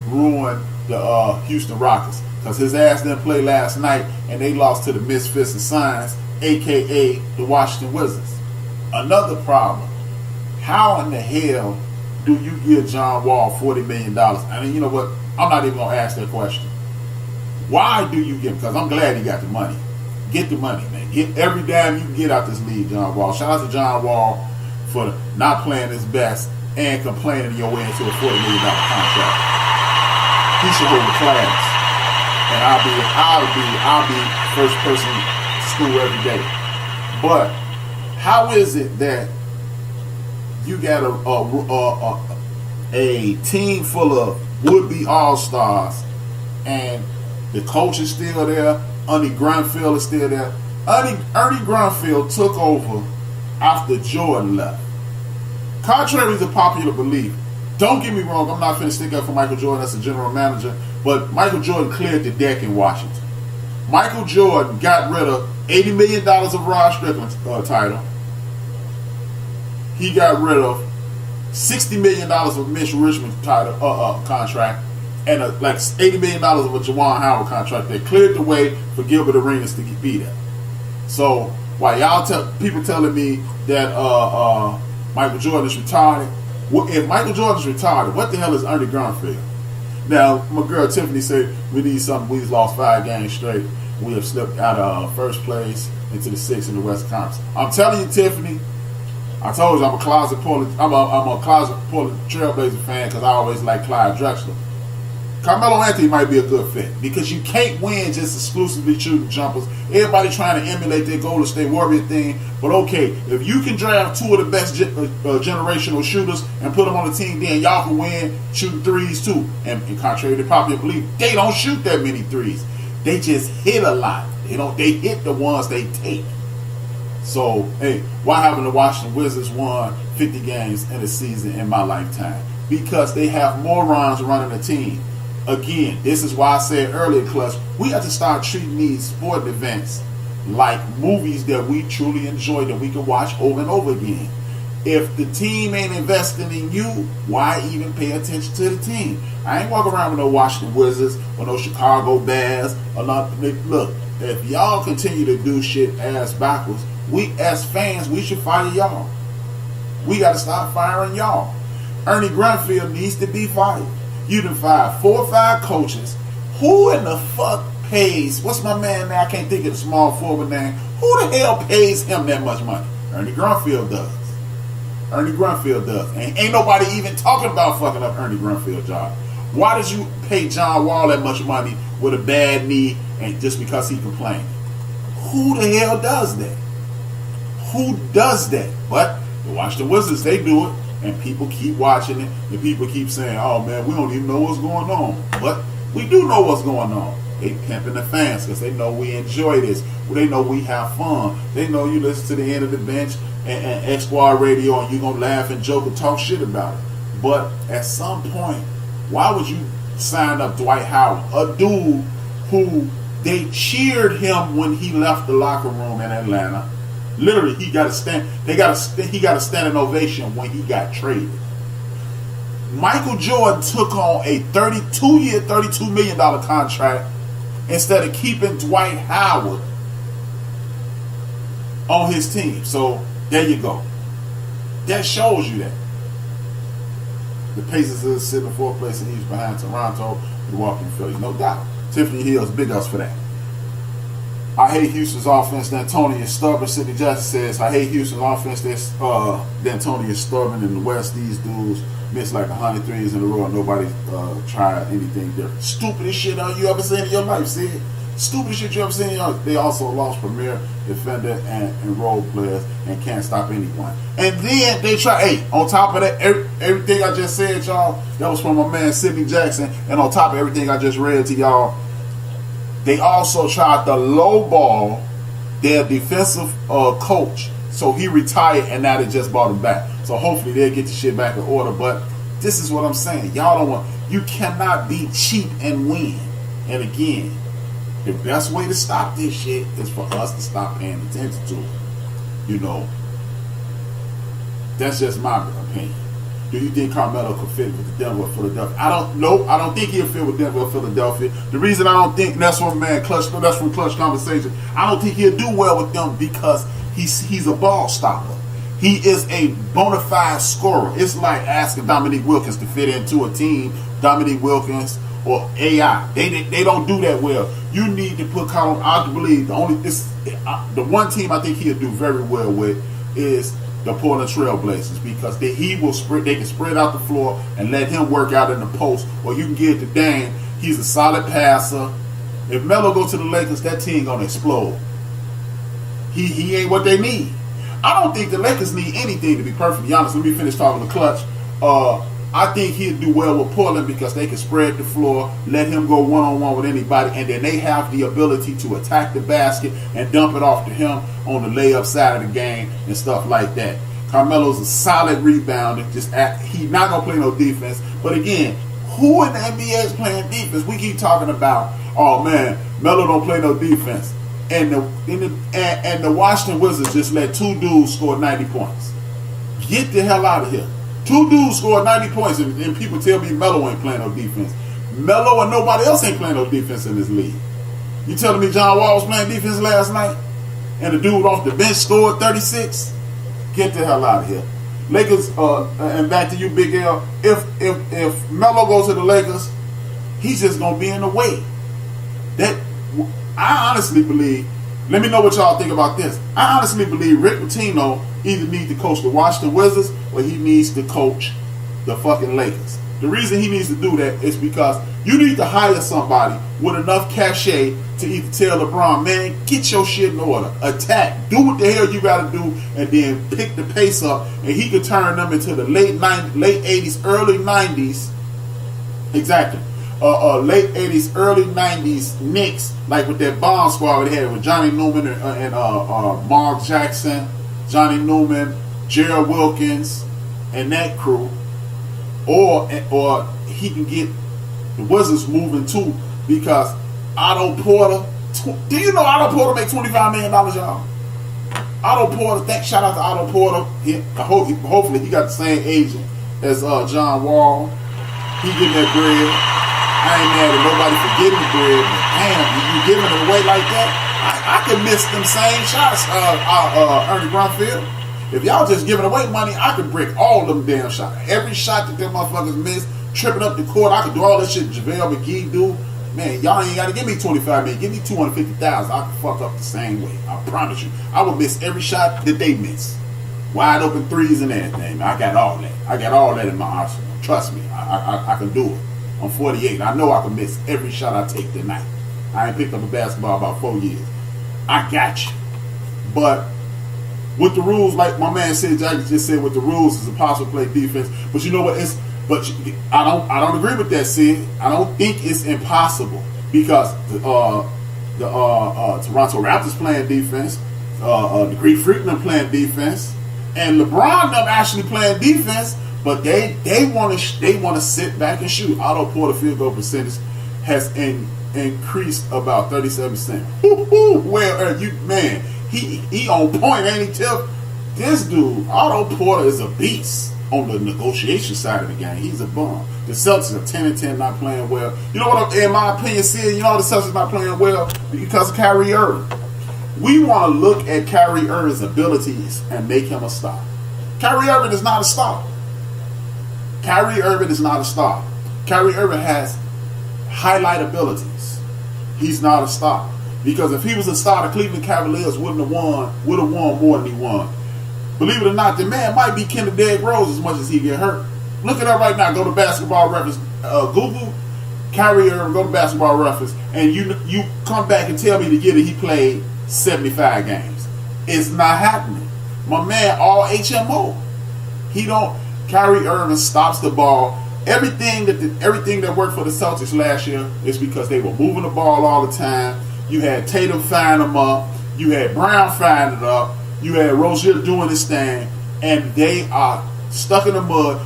ruined the Houston Rockets because his ass didn't play last night and they lost to the Misfits and Signs, aka the Washington Wizards. Another problem: how in the hell do you give John Wall $40 million? I mean, you know what? I'm not even gonna ask that question. Why do you give him? Because I'm glad he got the money. Get the money, man. Get every dime you can get out this league, John Wall. Shout out to John Wall for not playing his best and complaining your way into a $40 million contract. He should go to class, and I'll be first person to school every day. But how is it that you got a team full of would-be all-stars and the coach is still there? Ernie Grunfeld is still there. Ernie Grunfeld took over after Jordan left. Contrary to popular belief, don't get me wrong, I'm not finna stick up for Michael Jordan as a general manager, but Michael Jordan cleared the deck in Washington. Michael Jordan got rid of $80 million of Rod Strickland's title. He got rid of $60 million of Mitch Richmond's title contract, and like $80 million of a Juwan Howard contract that cleared the way for Gilbert Arenas to be there. So while y'all people telling me that Michael Jordan is retarded, if Michael Jordan is retarded, what the hell is Ernie Grunfeld? Now, my girl Tiffany said we need something. We've lost 5 games straight. We have slipped out of first place into the 6th in the West Conference. I'm telling you, Tiffany, I told you I'm a closet Portland Trailblazer fan because I always like Clyde Drexler. Carmelo Anthony might be a good fit because you can't win just exclusively shooting jumpers. Everybody trying to emulate their Golden State Warrior thing. But okay, if you can draft 2 of the best generational shooters and put them on the team, then y'all can win shooting threes too. And contrary to popular belief, they don't shoot that many threes. They just hit a lot. They hit the ones they take. So, hey, why haven't the Washington Wizards won 50 games in a season in my lifetime? Because they have morons running the team. Again, this is why I said earlier, Clutch, we have to start treating these sport events like movies that we truly enjoy, that we can watch over and over again. If the team ain't investing in you, why even pay attention to the team? I ain't walking around with no Washington Wizards or no Chicago Bears or nothing. Look, if y'all continue to do shit ass backwards, we as fans, we should fire y'all. We got to start firing y'all. Ernie Grunfeld needs to be fired. You done fired 4 or 5 coaches. Who in the fuck pays? What's my man now? I can't think of the small forward name. Who the hell pays him that much money? Ernie Grunfeld does. Ernie Grunfeld does. And ain't nobody even talking about fucking up Ernie Grunfeld's job. Why did you pay John Wall that much money with a bad knee and just because he complained? Who the hell does that? Who does that? But the Washington Wizards, they do it. And people keep watching it, and people keep saying, oh man, we don't even know what's going on. But we do know what's going on. They pimping the fans because they know we enjoy this. They know we have fun. They know you listen to the end of the bench and X Squad Radio and you're going to laugh and joke and talk shit about it. But at some point, why would you sign up Dwight Howard, a dude who they cheered him when he left the locker room in Atlanta? Literally, he got a standing ovation when he got traded. Michael Jordan took on a 32-year, $32 million contract instead of keeping Dwight Howard on his team. So there you go. That shows you that. The Pacers are sitting in 4th place and he's behind Toronto, Milwaukee, and Philly. No doubt. Tiffany Hills, big ups for that. I hate Houston's offense. D'Antoni is stubborn. Sidney Jackson says, I hate Houston's offense. D'Antoni is stubborn. In the West, these dudes missed like 100 threes in a row and nobody tried anything different. Stupidest shit you ever seen in your life, Sid. Stupidest shit you ever seen in your life. They also lost premier defender and role players and can't stop anyone. And then they try, hey, on top of that, everything I just said, y'all, that was from my man Sidney Jackson. And on top of everything I just read to y'all, they also tried to lowball their defensive coach. So he retired and now they just brought him back. So hopefully they'll get the shit back in order. But this is what I'm saying. Y'all don't want, you cannot be cheap and win. And again, the best way to stop this shit is for us to stop paying attention to it. You know, that's just my opinion. Do you think Carmelo could fit with the Denver or Philadelphia? I don't know. I don't think he'll fit with Denver or Philadelphia. The reason I don't think that's from clutch conversation. I don't think he'll do well with them because he's a ball stopper. He is a bona fide scorer. It's like asking Dominique Wilkins to fit into a team. Dominique Wilkins or AI. They don't do that well. You need to put Colin. I believe the one team I think he'll do very well with is the Portland Trail Blazers, because they can spread out the floor and let him work out in the post, or you can give it to Dame. He's a solid passer. If Melo goes to the Lakers, that team gonna explode. He ain't what they need. I don't think the Lakers need anything, to be perfectly honest. Let me finish talking the clutch. I think he'd do well with Portland because they can spread the floor, let him go one-on-one with anybody, and then they have the ability to attack the basket and dump it off to him on the layup side of the game and stuff like that. Carmelo's a solid rebounder. He's not going to play no defense. But again, who in the NBA is playing defense? We keep talking about, oh man, Melo don't play no defense. And the Washington Wizards just let two dudes score 90 points. Get the hell out of here. Two dudes scored 90 points, and people tell me Melo ain't playing no defense. Melo and nobody else ain't playing no defense in this league. You telling me John Wall was playing defense last night, and the dude off the bench scored 36? Get the hell out of here. Lakers, and back to you, Big L. If Melo goes to the Lakers, he's just gonna be in the way. I honestly believe. Let me know what y'all think about this. I honestly believe Rick Pitino either needs to coach the Washington Wizards or he needs to coach the fucking Lakers. The reason he needs to do that is because you need to hire somebody with enough cachet to either tell LeBron, man, get your shit in order, attack, do what the hell you got to do, and then pick the pace up, and he could turn them into the late 80s, early 90s. Exactly. Late 80s, early 90s Knicks, like with that bomb squad they had with Johnny Newman and Mark Jackson, Johnny Newman, Gerald Wilkins, and that crew. Or he can get the Wizards moving too, because Otto Porter. Do you know Otto Porter make $25 million, y'all? Otto Porter. Shout out to Otto Porter. Hopefully he got the same agent as John Wall. He getting that bread. I ain't mad at nobody for getting the bread, but damn, you giving it away like that? I could miss them same shots, Ernie Brunfield. If y'all just giving away money, I could break all them damn shots. Every shot that them motherfuckers miss, tripping up the court, I could do all that shit JaVale McGee do. Man, y'all ain't got to give me $25 million. Give me $250,000. I could fuck up the same way. I promise you. I would miss every shot that they miss. Wide open threes and everything. I got all that. I got all that in my arsenal. Trust me. I can do it. I'm 48. I know I can miss every shot I take tonight. I ain't picked up a basketball about 4 years. I got you. But with the rules, like my man said, Jack just said, with the rules, it's impossible to play defense. But you know what? I don't agree with that, Sid. I don't think it's impossible because the Toronto Raptors playing defense, the Greek Freakmen playing defense, and LeBron them actually playing defense. But they want to sit back and shoot. Otto Porter field goal percentage has increased about 37%. Where are you, man? He on point, ain't he? Tip. This dude, Otto Porter, is a beast on the negotiation side of the game. He's a bum. The Celtics are 10-10, not playing well. You know what? In my opinion, the Celtics not playing well because of Kyrie Irving. We want to look at Kyrie Irving's abilities and make him a star. Kyrie Irving is not a star. Kyrie Irving is not a star. Kyrie Irving has highlight abilities. He's not a star. Because if he was a star, the Cleveland Cavaliers would have won more than he won. Believe it or not, the man might be Kendall Derrick Rose as much as he get hurt. Look it up right now. Go to Basketball Reference. Google Kyrie Irving, go to Basketball Reference, and you come back and tell me the year that he played 75 games. It's not happening. My man, all HMO. Kyrie Irving stops the ball. Everything that worked for the Celtics last year is because they were moving the ball all the time. You had Tatum firing them up. You had Brown firing it up. You had Rozier doing his thing. And they are stuck in the mud.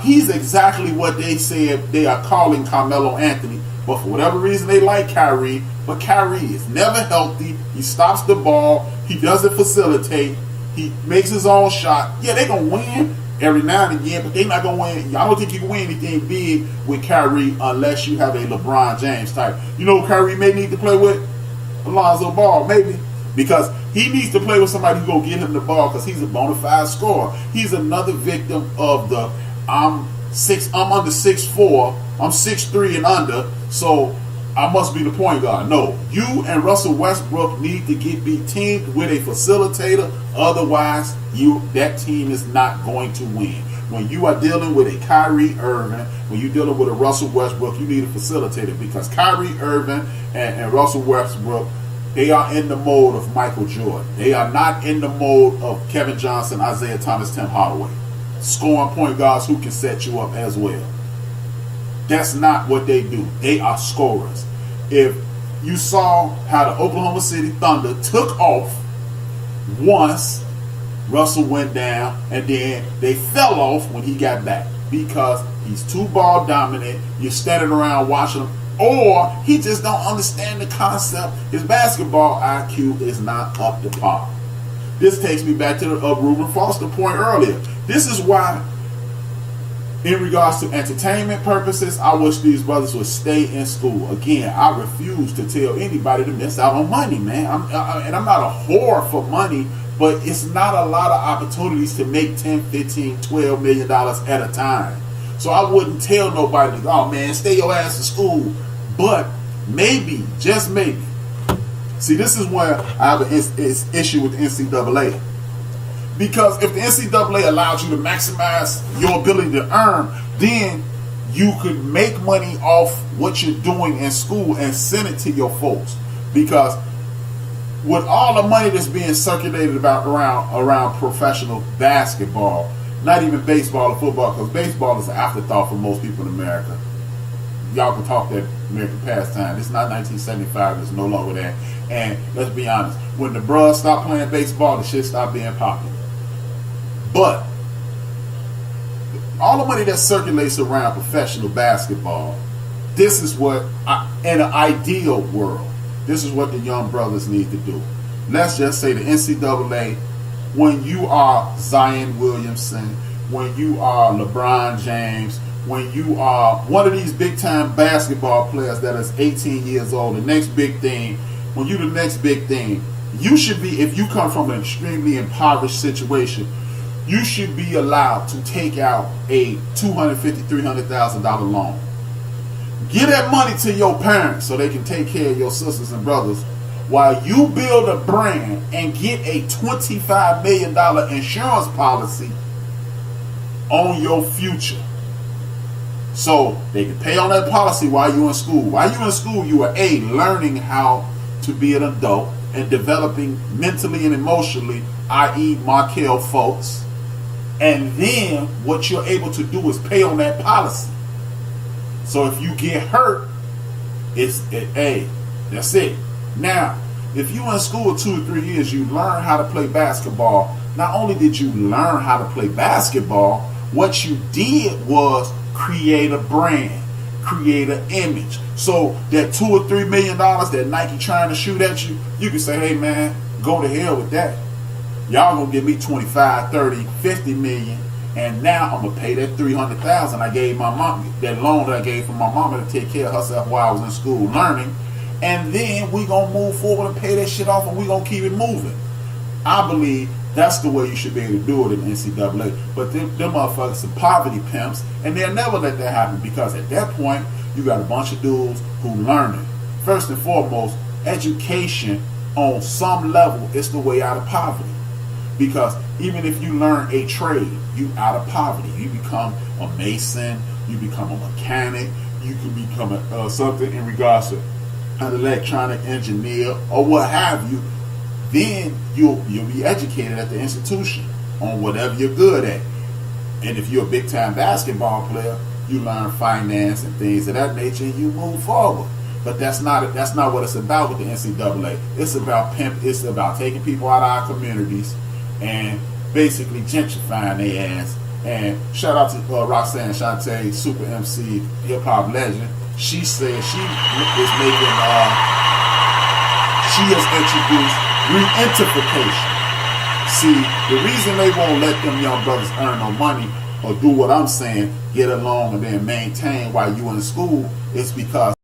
He's exactly what they said they are calling Carmelo Anthony. But for whatever reason, they like Kyrie. But Kyrie is never healthy. He stops the ball. He doesn't facilitate. He makes his own shot. Yeah, they're going to win. every now and again, but they're not going to win. I don't think you can win anything big with Kyrie unless you have a LeBron James type. You know who Kyrie may need to play with? Alonzo Ball, maybe. Because he needs to play with somebody who's going to get him the ball because he's a bona fide scorer. He's another victim of the I'm under 6'4", I'm 6'3" and under, so I must be the point guard. No, you and Russell Westbrook need to be teamed with a facilitator. Otherwise, that team is not going to win. When you are dealing with a Kyrie Irving, when you're dealing with a Russell Westbrook, you need a facilitator because Kyrie Irving and Russell Westbrook, they are in the mode of Michael Jordan. They are not in the mode of Kevin Johnson, Isaiah Thomas, Tim Hardaway. Scoring point guards who can set you up as well. That's not what they do. They are scorers. If you saw how the Oklahoma City Thunder took off once Russell went down, and then they fell off when he got back because he's too ball dominant. You're standing around watching him, or he just don't understand the concept. His basketball IQ is not up to par. This takes me back to the Reuben Foster point earlier. This is why, in regards to entertainment purposes, I wish these brothers would stay in school. Again, I refuse to tell anybody to miss out on money, man. I'm not a whore for money, but it's not a lot of opportunities to make $10, $15, $12 million at a time. So I wouldn't tell nobody, oh man, stay your ass in school. But maybe, just maybe. See, this is where I have an issue with the NCAA. Because if the NCAA allows you to maximize your ability to earn, then you could make money off what you're doing in school and send it to your folks. Because with all the money that's being circulated around professional basketball, not even baseball or football, because baseball is an afterthought for most people in America. Y'all can talk that American pastime. It's not 1975. It's no longer that. And let's be honest, when the bros stopped playing baseball, the shit stopped being popular. But all the money that circulates around professional basketball, this is what, in an ideal world, this is what the young brothers need to do. Let's just say the NCAA, when you are Zion Williamson, when you are LeBron James, when you are one of these big-time basketball players that is 18 years old, the next big thing, when you the next big thing, you should be, if you come from an extremely impoverished situation, you should be allowed to take out a $250,000, $300,000 loan. Give that money to your parents so they can take care of your sisters and brothers while you build a brand and get a $25 million insurance policy on your future. So they can pay on that policy while you're in school. While you're in school, you are learning how to be an adult and developing mentally and emotionally, i.e. Markel folks. And then what you're able to do is pay on that policy. So if you get hurt, that's it. Now, if you in school 2 or 3 years, you learn how to play basketball. Not only did you learn how to play basketball, what you did was create a brand, create an image. So that $2 or $3 million that Nike trying to shoot at you, you can say, hey man, go to hell with that. Y'all gonna give me 25, 30, 50 million, and now I'm gonna pay that $300,000 I gave my mom, that loan that I gave for my mama to take care of herself while I was in school learning, and then we gonna move forward and pay that shit off, and we gonna keep it moving. I believe that's the way you should be able to do it in the NCAA. But them motherfuckers are poverty pimps, and they'll never let that happen because at that point, you got a bunch of dudes who learn it. First and foremost, education on some level is the way out of poverty. Because even if you learn a trade, you out of poverty. You become a mason, you become a mechanic, you can become something in regards to an electronic engineer or what have you. Then you'll be educated at the institution on whatever you're good at. And if you're a big time basketball player, you learn finance and things of that nature, and you move forward. But that's not what it's about with the NCAA. It's about It's about taking people out of our communities and basically gentrifying their ass. And shout out to Roxanne Shante, super MC, hip hop legend. She said she has introduced re-gentrification. See, the reason they won't let them young brothers earn no money or do what I'm saying, get along and then maintain while you in school, is because